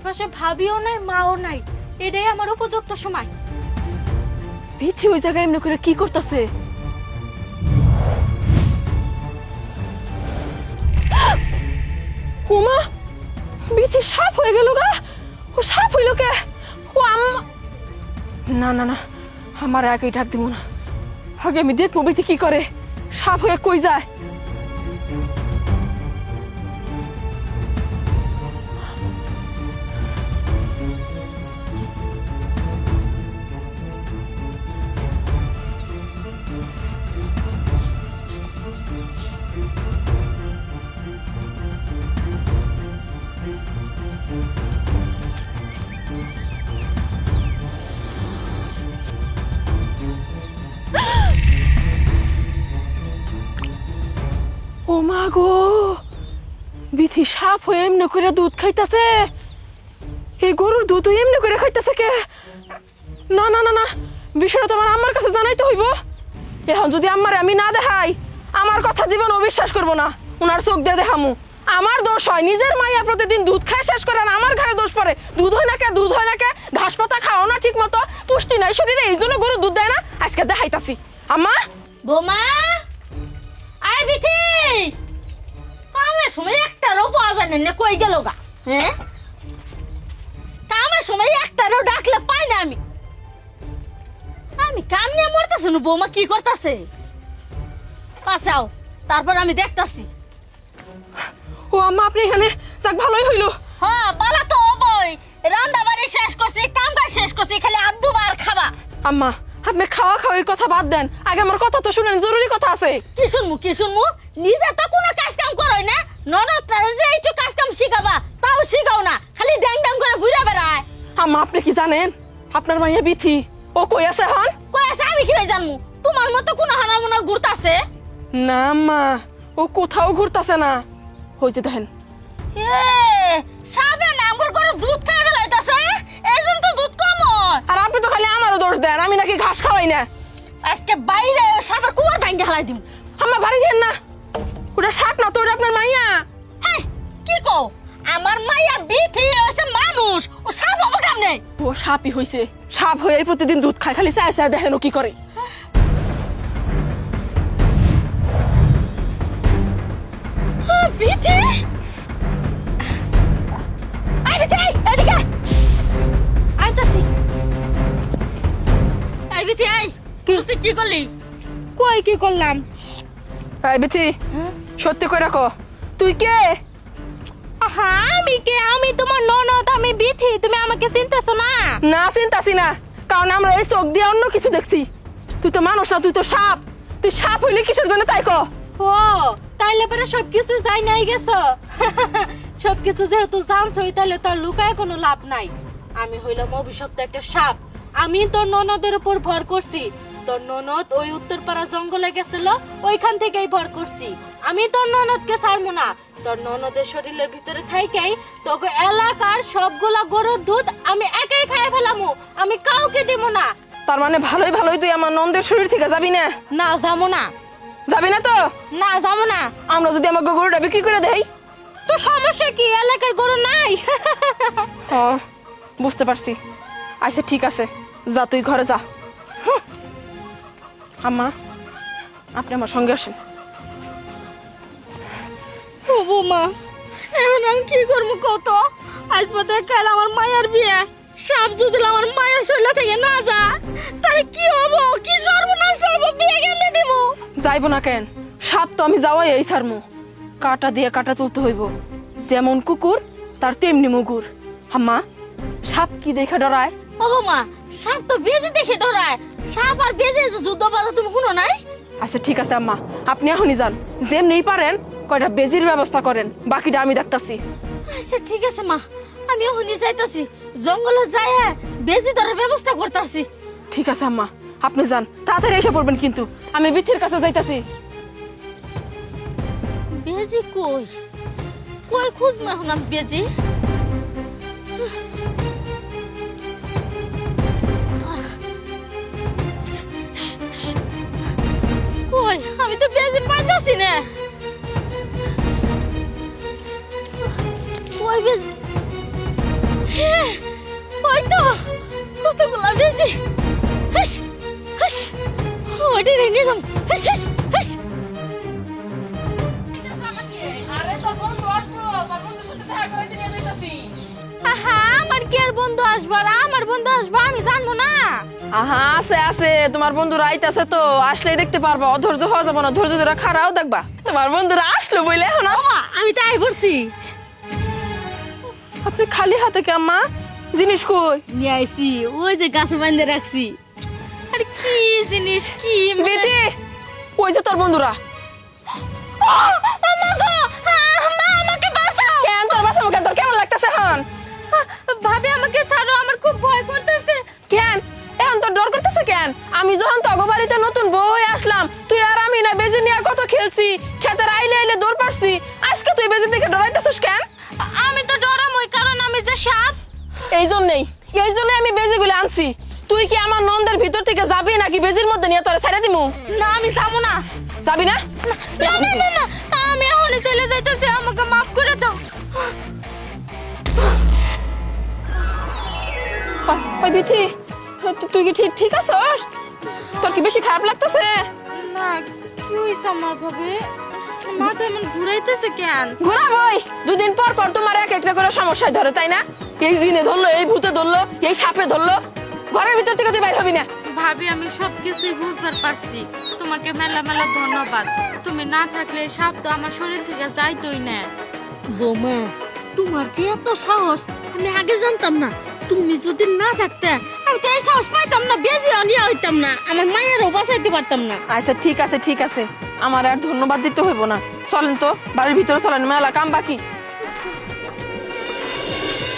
আশেপাশে ভাবিও নাই মাও নাই, এটাই আমার উপযুক্ত সময়। বিথি ওই জায়গায় এমনি করে কি করতেছে? ওমা, বিথি সাপ হয়ে গেল গা। ও সাপ হইল কে? ও আম্মা, না না না, আমার একই ডাক দিব না। আগে আমি দেখবো বিথি কি করে, সাপ হয়ে কই যায়। ও মা গো, বিথি সাপ হয়ে এমনি করে দুধ খাইতেছে। এই গরুর দুধ এমনি করে খাইতেছে কে? না না না না, বিষয়টা তোমার আম্মার কাছে জানাইতে হইব। এখন যদি আম্মারে আমি না দেখাই, আমার কথা জীবন অবিশ্বাস করবো না। উনার চোখ দিয়ে দেখামু আমার দোষ হয়। নিজের মাইয়া প্রতিদিন দুধ খায় শেষ করে, আমার ঘরে দোষ পড়ে। দুধ হয় না কে, দুধ হয় না কে? ঘাস পাতা খাও না ঠিক মতো, পুষ্টি নাই শরীরে, এই জন্য গরু দুধ দেয় না। আজকে দেখাইতাছি। আম্মা, বোমা, আয় বিথি, কামের সময় একটারও পাওয়া যায় না, কই গেল গা? হ্যাঁ, কামের সময় একটারও ডাকলে পাই না। আমি কাম নিয়ে মরতেছি না, বৌমা কি করতেছে? পাশাও, তারপর আমি দেখতাছি। ও আম্মা, আপনি এখানে? যাক, ভালোই হইলো। হ্যাঁ, পালা তো বই, রান্না বাড়ি শেষ করছি, কাম কাজ শেষ করছি, খালি আর দুবার খাবা। আম্মা, আপনি খাওয়া খাওয়ার কথা বাদ দেন, আগে আমার কথা তো শুনেন, জরুরি কথা আছে। কি শুনমু? নিজে তো কোনো কাজ কাম করই না, ননদটারে যে একটু কাজ কাম শিখাবা, তাও শিখাও না, খালি ড্যাং ড্যাং করে ঘুরে বেড়ায়। আম্মা, আপনি কি জানেন আপনার মাইয়া বিথি ও কই আছে হন? কই আছে আমি কি জানমু? তোমার মতো কোন হানা মনে ঘুরতাছে? না আম্মা, ও কোথাও ঘুরতাছে না। হইছে দেখেন, এ সাবে নামগর করে দুধ খাই ফেলাইতাছে, এরকম তো দুধ কম হয়। আর আপনি তো খালি আমারও দোষ দেন, আমি নাকি ঘাস খাওয়াই না। আজকে বাইরে সাবের কুয়ার ভাঙ্গে হালাই দিম। আম্মা, বাড়ি যান না, ওটা সাপ না তো, ওটা আপনার মাইয়া। হ্যাঁ, কি কও? আমার মাইয়া বিথি হইছে মানুষ, ও সাপ হবে কেমনে? ও সাপই হইছে, সাপ হয়ে প্রতিদিন দুধ খায়, খালি চায় চায় দেখেন ও কি করে। বিথি, আই বিথি, এদিকে আইতাছি। আই বিথি, আই, তুই কি করলি? কই কি করলাম? এই বিথি, সত্যি কই রাখো, তুই কে? হ্যাঁ, আমি কে? আমি তোমার ননদ, আমি বিথি। তুমি আমাকে চিনতেছো না? না, চিন্তাছি না, কারণ আমরা এই চোখ দিয়ে অন্য কিছু দেখছি। তুই তো মানুষ না, তুই তো সাপ। তুই সাপ হইলে কিসের জন্য তাই কো? ও, তাইলে পরে সবকিছু যাই নাই গেছো। সবকিছু যেহেতু জানছই, তাইলে তার লুকায় কোনো লাভ নাই। আমি হইলাম অভিশপ্ত একটা সাপ। আমি তোর ননদের উপর ভর করছি। তোর ননদ ওই উত্তরপাড়া জঙ্গলে গেছিল, ওইখান থেকেই ভর করছি। আমি তোর ননদকে ছাড়বো না। তোর ননদের শরীরের ভিতরে থাইকেই তোকে এলাকার সবগুলা গরুর দুধ আমি একাই খাইয়ে ফেলামু। আমি কাউকে দিব না। তার মানে ভালোই ভালোই তুই আমার নন্দের শরীর থেকে যাবি না? না, যাবো না। যাবি না তো? না, যাবো না। আমরা যদি আমার গরুটা বিক্রি করে দেই? তো সমস্যা কি? এলাকার গরু নাই। ও, বুঝতে পারছি। আচ্ছা ঠিক আছে, যা তুই ঘরে যা। আম্মা, আপনি আমার সঙ্গে আসেন। ও বৌমা, এখন আমি কি করবো কত? আজ বোধহয় কাল আমার মায়ের বিয়ে। সাপ যদি আমার মায়ের শরীর থেকে না যা, তাহলে কি হবো? কি সর্বনাশ হবো? বিয়ে কেমনে দিব? যাইব না কেন? সাপ তো আমি যাওয়াই এই ছাড়মু। কাটা দিয়ে কাটা তুলতে হইব। যেমন কুকুর তার তেমনি মুগুর। আম্মা, সাপ কি দেখে ডরায়? ও মা, সাপ তো বেজে দেখে ডরায়। সাপ আর বেজে যুদ্ধ বাধা তুমি শুনো নাই? আচ্ছা ঠিক আছে আম্মা, আপনি এখনই যান। যেমনি পারেন কয়টা বেজির ব্যবস্থা করেন, বাকিটা আমি দেখতাছি। আচ্ছা ঠিক আছে মা, আমি এখনই যাইতাছি। জঙ্গলে যাই বেজি ধরার ব্যবস্থা করতেছি। ঠিক আছে আম্মা, আপনি যান, তাড়াতাড়ি এসে পড়বেন কিন্তু। আমি বিথির কাছে যাইতাছি। বেজি কই? কই খুঁজবো এখন আমি বেজি? কই? আমি তো বেজি পাইতাছি না। কই বেজি? ওই তো কতগুলা বেজি। হাস হাস ওটা রেনে দাম। হাস হাস হাস। আরে তোর বন্ধু আসবো, তোর বন্ধুর সাথে দেখা করে নিয়ে যাইতাছি। আহা আমার কি আর বন্ধু আসবো, আর আমার বন্ধু আসবো আমি জানবো না। আহা আছে আছে, তোমার বন্ধুরা আইতাছে তো, আসলেই দেখতে পারবা। অধৈর্য হওয়া যাবে না, ধৈর্য ধরে খারাও দেখবা। তোমার বন্ধুরা আসলো বইলে এখন আমি তাই পড়ছি। আপনি খালি হাতে কে আম্মা? জিনিস কই? নিয়ে আইছি, ওই যে গাছে বাঁধে রাখছি। আরে কি জিনিস কি বেটি কই যে তোর বন্ধুরা? আমাকে বাঁচাও। কেন তোর বাসাবো কেন? তোর কেমন লাগতেছে এখন? ভাবি আমাকে ছাড়ো, আমার খুব ভয় করতেছে। কেন এখন তোর ডর করতেছে কেন? আমি যখন তগো বাড়িতে নতুন বউ হয়ে আসলাম, তুই আর আমি না বেজি নিয়ে কত খেলছি, খেতের আইলে আইলে দৌড় পারছি। আজকে তুই বেজি থেকে ডরাইতেছিস কেন? আমি তো ডরামই, কারণ আমি যে সাপ। এই জন্যই আমি বেজিগুলো আনছি। তুই কি আমার নন্দের ভিতর থেকে যাবি নাকি বেজির মধ্যে নিয়ে তোরে ছেড়ে দিমু? না আমি যাবো না। যাবি না? না না না না, আমি এখনই চলে যাইতেছি, আমাকে মাফ করে দাও। ওই বিথি, তুই কি ঠিক আছস? তোর কি বেশি খারাপ লাগতেছে? না কি হইছে আমার ভাবে? মাথা এমন ঘুরাইতেছে কেন? ঘুরাবই, দুদিন পর পর তোমার এক একটা করে সমস্যায় ধরে, তাই না? এই জিনে ধরলো, এই ভূতে ধরলো, এই সাপে ধরলো, ঘরের ভিতর থেকে তুই বাইর হবি না। ভাবি আমি সবকিছুই বুঝবার পারছি, তোমাকে মেলা মেলা ধন্যবাদ। তুমি না থাকলে এই সাপ তো আমার শরীর থেকে যাইতোই না। বোমা, তোমার যে এত সাহস আমি আগে জানতাম না। তুমি যদি না থাকতে আমি তো এই সাহস পাইতাম না, বেজি আনিয়া হইতাম না, আমার মায়েরও বাঁচাইতে পারতাম না। আচ্ছা ঠিক আছে, আমার আর ধন্যবাদ দিতে হইব না। চলেন তো বাড়ির ভিতরে, চলেন, মেলা কাম বাকি।